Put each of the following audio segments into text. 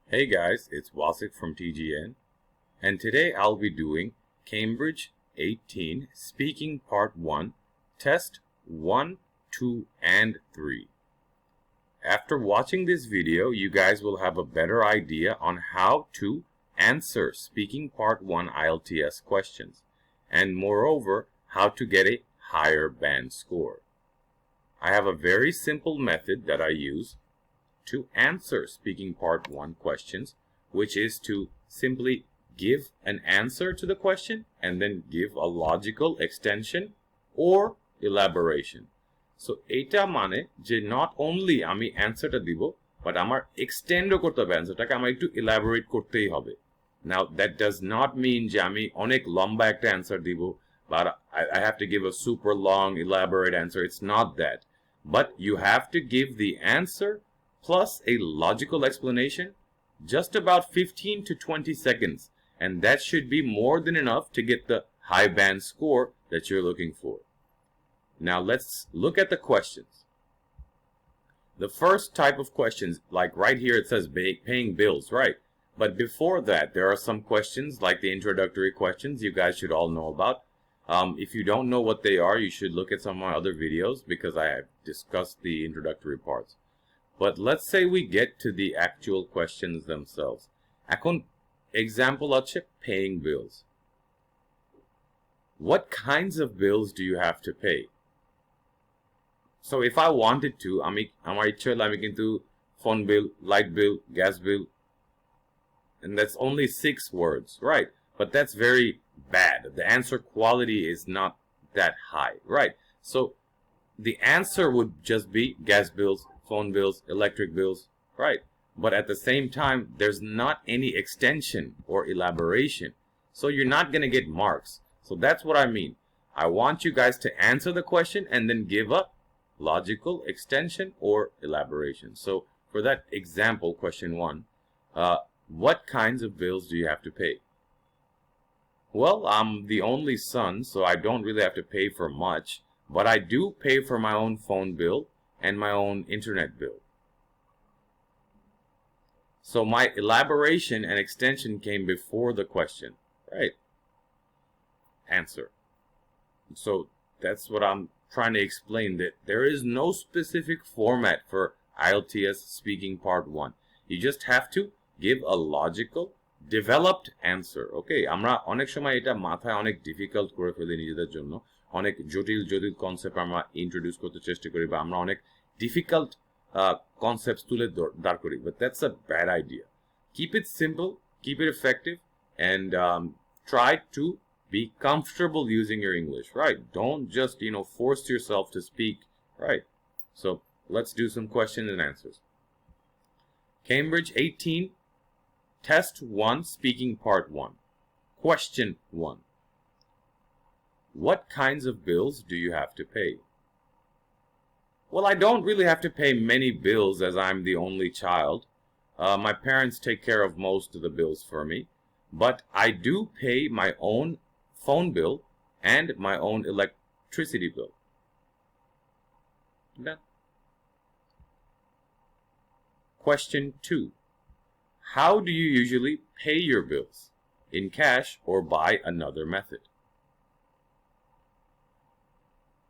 Hey guys, it's Wasik from TGN, and today I'll be doing Cambridge 18 Speaking Part 1, Test 1, 2, and 3. After watching this video, you guys will have a better idea on how to answer Speaking Part 1 IELTS questions, and moreover, how to get a higher band score. I have a very simple method that I use to answer Speaking Part 1 questions, which is to simply give an answer to the question and then give a logical extension or elaboration. So eta mane je not only ami answer ta dibo, but amar extend o korte hobe answer take amar ekটু elaborate kortei hobe. Now that does not mean je ami onek lomba ekta answer dibo, but I have to give a super long elaborate answer. It's not that. But you have to give the answer plus a logical explanation, just about 15 to 20 seconds, and that should be more than enough to get the high band score that you're looking for. Now let's look at the questions. The first type of questions, like right here it says paying bills, right? But before that, there are some questions like the introductory questions you guys should all know about. If you don't know what they are, you should look at some of my other videos because I have discussed the introductory parts. But let's say we get to the actual questions themselves. এখন example আছে paying bills. What kinds of bills do you have to pay? So if I wanted to, আমার ইচ্ছে হলো আমি কিন্তু phone bill, light bill, gas bill, and that's only 6 words, right? But that's very bad. The answer quality is not that high, right? So the answer would just be gas bills, phone bills, electric bills, right? But at the same time, there's not any extension or elaboration. So you're not going to get marks. So that's what I mean. I want you guys to answer the question and then give a logical extension or elaboration. So for that example, question 1, what kinds of bills do you have to pay? Well, I'm the only son, so I don't really have to pay for much, but I do pay for my own phone bill and my own internet bill. So my elaboration and extension came before the question, right? Answer. So that's what I'm trying to explain, that there is no specific format for IELTS Speaking Part 1. You just have to give a logical, developed answer. Okay, আমরা অনেক সময় এটা মাথায় অনেক difficult করে ফেলি নিজেদের জন্য, অনেক জটিল জটিল কনসেপ্ট আমরা ইন্ট্রোডিউস করতে চেষ্টা করি বা আমরা অনেক ডিফিকাল্ট কনসেপ্টস তুলে দাঁড় করি, but that's a bad idea. Keep it simple, keep it effective, and try to be comfortable using your English, right? Don't just, force yourself to speak, right? So let's do some questions and answers. Cambridge 18, Test 1, Speaking Part 1. Question 1. What kinds of bills do you have to pay? Well, I don't really have to pay many bills as I'm the only child. My parents take care of most of the bills for me, but I do pay my own phone bill and my own electricity bill. Done. Question 2. How do you usually pay your bills? In cash or by another method?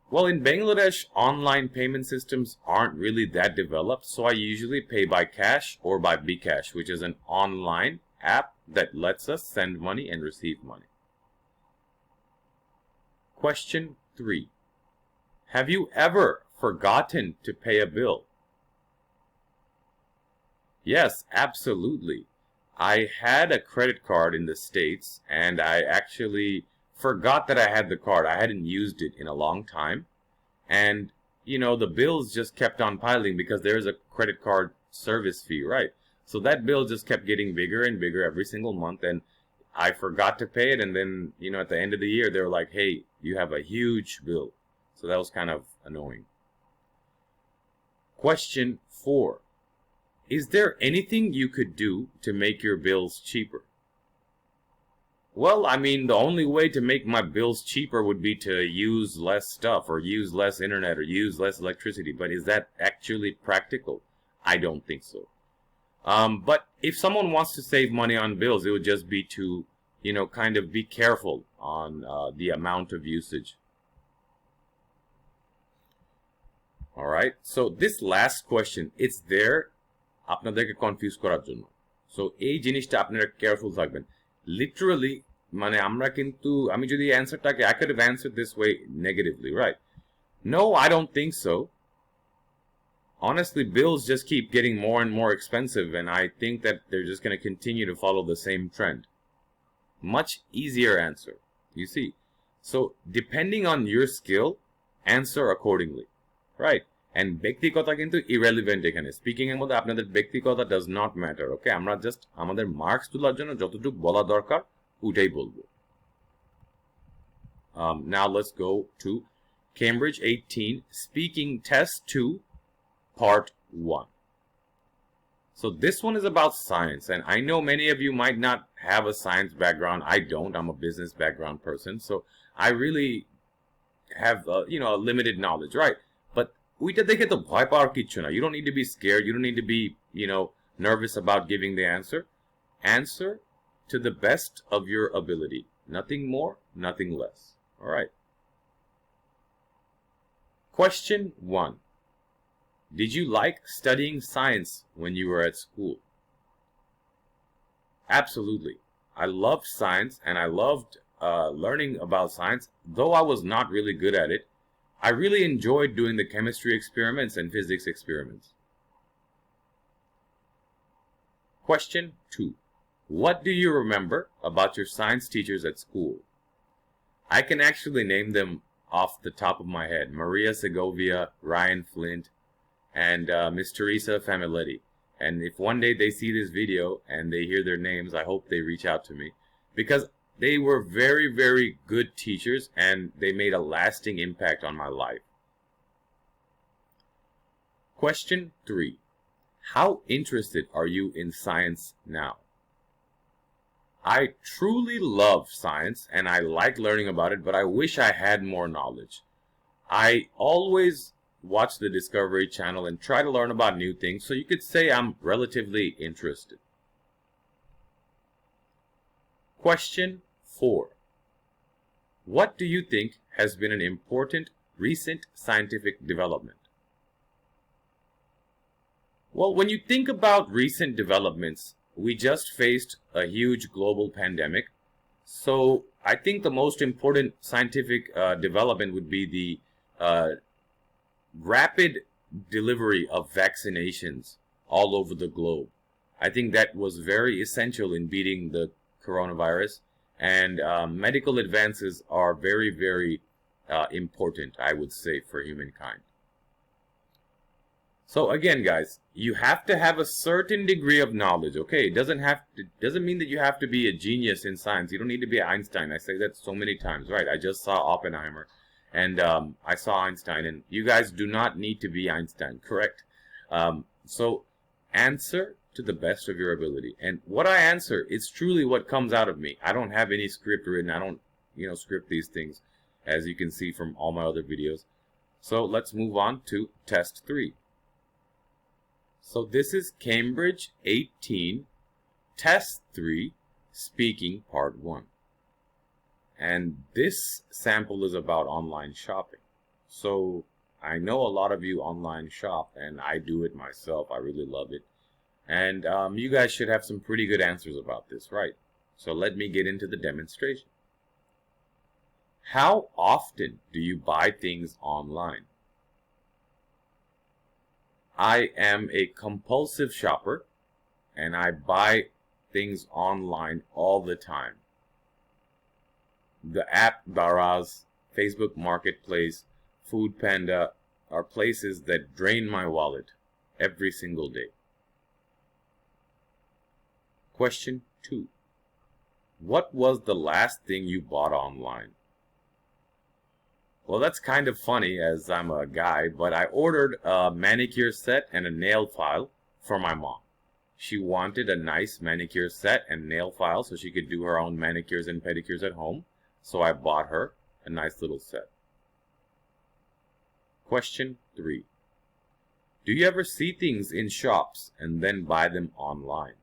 Well, in Bangladesh, online payment systems aren't really that developed, so I usually pay by cash or by bKash, which is an online app that lets us send money and receive money. Question 3. Have you ever forgotten to pay a bill? Yes, absolutely. I had a credit card in the States, and I actually forgot that I had the card. I hadn't used it in a long time. And, the bills just kept on piling because there's a credit card service fee, right? So that bill just kept getting bigger and bigger every single month, and I forgot to pay it. And then, at the end of the year, they were like, hey, you have a huge bill. So that was kind of annoying. Question 4. Is there anything you could do to make your bills cheaper? Well, the only way to make my bills cheaper would be to use less stuff or use less internet or use less electricity. But is that actually practical? I don't think so. But if someone wants to save money on bills, it would just be to, kind of be careful on the amount of usage. All right. So this last question, it's there আপনাদেরকে confuse করার জন্য। So এই জিনিসটা আপনারা careful থাকবেন। Literally মানে আমরা কিন্তু আমি যদি অ্যানসারটাকে I could have answered this way negatively, right? No, I don't think so. Honestly, bills just keep getting more and more expensive, and I think that they're just going to continue to follow the same trend. Much easier answer, you see. So depending on your skill, answer accordingly, right? And ব্যক্তিগতা কিন্তু irrelevant এখানে speaking এর মধ্যে আপনাদের ব্যক্তিগতা does not matter, okay? আমরা just আমাদের marks তোলার জন্য যতটুকু বলা দরকার ওইটাই বলবো। Now let's go to Cambridge 18 Speaking Test 2 Part 1. So this one is about science, and I know many of you might not have a science background. I don't. I'm a business background person, so I really have a limited knowledge, right? But ওইটা দেখে তো ভয় পাওয়ার কিচ্ছু না। You don't need to be scared. You don't need to be, nervous about giving the answer. Answer to the best of your ability. Nothing more, nothing less. All right. Question 1. Did you like studying science when you were at school? Absolutely. I loved science, and I loved learning about science. Though I was not really good at it, I really enjoyed doing the chemistry experiments and physics experiments. Question 2. What do you remember about your science teachers at school? I can actually name them off the top of my head. Maria Segovia, Ryan Flint, and Miss Teresa Familetti. And if one day they see this video and they hear their names, I hope they reach out to me, because they were very, very good teachers, and they made a lasting impact on my life. Question 3. How interested are you in science now? I truly love science, and I like learning about it, but I wish I had more knowledge. I always watch the Discovery Channel and try to learn about new things, so you could say I'm relatively interested. Question 4. What do you think has been an important recent scientific development? Well, when you think about recent developments, we just faced a huge global pandemic. So I think the most important scientific development would be the rapid delivery of vaccinations all over the globe. I think that was very essential in beating the coronavirus, and medical advances are very, very important, I would say, for humankind. So again, guys, you have to have a certain degree of knowledge, okay? It doesn't mean that you have to be a genius in science. You don't need to be Einstein. I say that so many times, right? I just saw Oppenheimer, and I saw Einstein, and you guys do not need to be Einstein, correct? So answer to the best of your ability. And what I answer, it's truly what comes out of me. I don't have any script written. I don't, script these things, as you can see from all my other videos. So let's move on to test 3. So this is Cambridge 18, Test 3, Speaking Part 1. And this sample is about online shopping. So I know a lot of you online shop, and I do it myself. I really love it. And you guys should have some pretty good answers about this, right? So let me get into the demonstration. How often do you buy things online? I am a compulsive shopper, and I buy things online all the time. The app Daraz, Facebook Marketplace, Food Panda are places that drain my wallet every single day. Question 2. What was the last thing you bought online? Well, that's kind of funny, as I'm a guy, but I ordered a manicure set and a nail file for my mom. She wanted a nice manicure set and nail file so she could do her own manicures and pedicures at home, so I bought her a nice little set. Question 3. Do you ever see things in shops and then buy them online?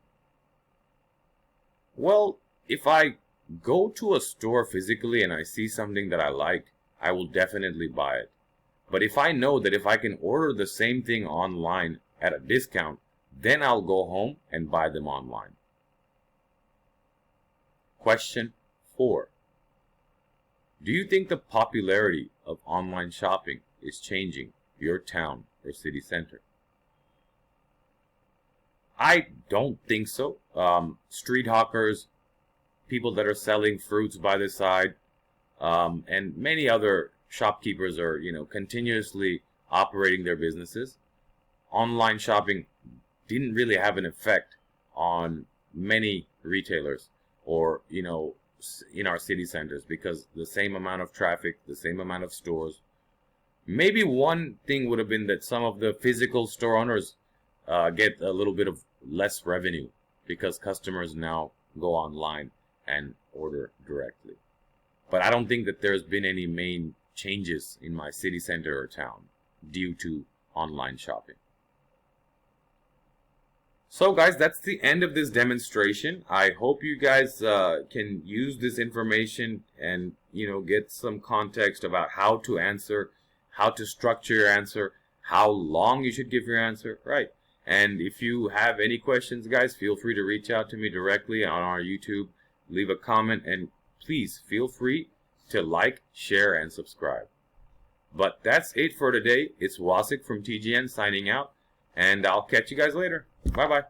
Well, if I go to a store physically and I see something that I like, I will definitely buy it. But if I know that if I can order the same thing online at a discount, then I'll go home and buy them online. Question 4. Do you think the popularity of online shopping is changing your town or city center? I don't think so. Street hawkers, people that are selling fruits by the side, and many other shopkeepers are, continuously operating their businesses. Online shopping didn't really have an effect on many retailers or, in our city centers, because the same amount of traffic, the same amount of stores. Maybe one thing would have been that some of the physical store owners get a little bit of less revenue because customers now go online and order directly. But I don't think that there's been any main changes in my city center or town due to online shopping. So guys, that's the end of this demonstration. I hope you guys can use this information and get some context about how to answer, how to structure your answer, how long you should give your answer, right? And if you have any questions, guys, feel free to reach out to me directly on our YouTube, leave a comment, and please feel free to like, share, and subscribe. But that's it for today. It's Wasik from TGN signing out, and I'll catch you guys later. Bye-bye.